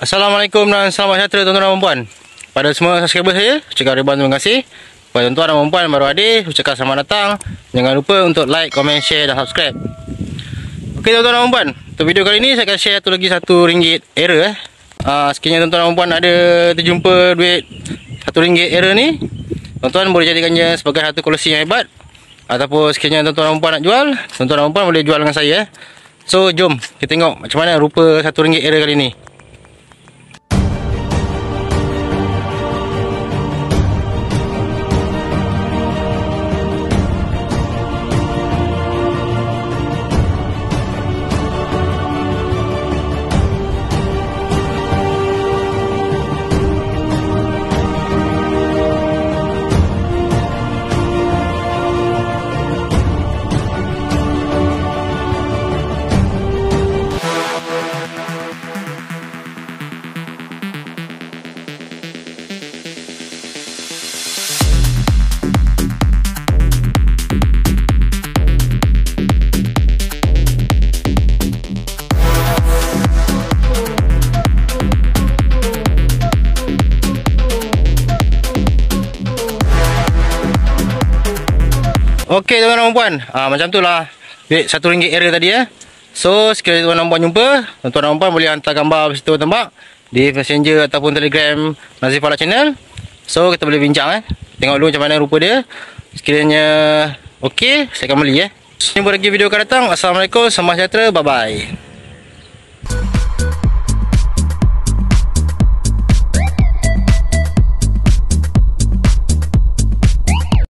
Assalamualaikum dan selamat sejahtera tuan-tuan dan puan. Pada semua subscriber saya, ucapkan ribuan terima kasih. Pada tuan-tuan dan puan baru hadir, ucapkan selamat datang. Jangan lupa untuk like, komen, share dan subscribe. Okey tuan-tuan dan puan, untuk video kali ni saya akan share satu ringgit error sekiranya tuan-tuan dan puan ada terjumpa duit RM1 error ni, tuan-tuan boleh jadikannya sebagai satu koleksi yang hebat. Ataupun sekiranya tuan-tuan dan puan nak jual, tuan-tuan dan puan boleh jual dengan saya. So jom kita tengok macam mana rupa RM1 error kali ni. Okey tuan-tuan dan puan, macam tu lah duit RM1 error tadi So sekiranya tuan-tuan dan puan jumpa, tuan-tuan dan puan boleh hantar gambar situ tembak di Messenger ataupun Telegram Nazif Falak Channel. So kita boleh bincang tengok dulu macam mana rupa dia. Sekiranya okey, saya akan beli Jumpa lagi video akan datang. Assalamualaikum, selamat sejahtera, bye bye.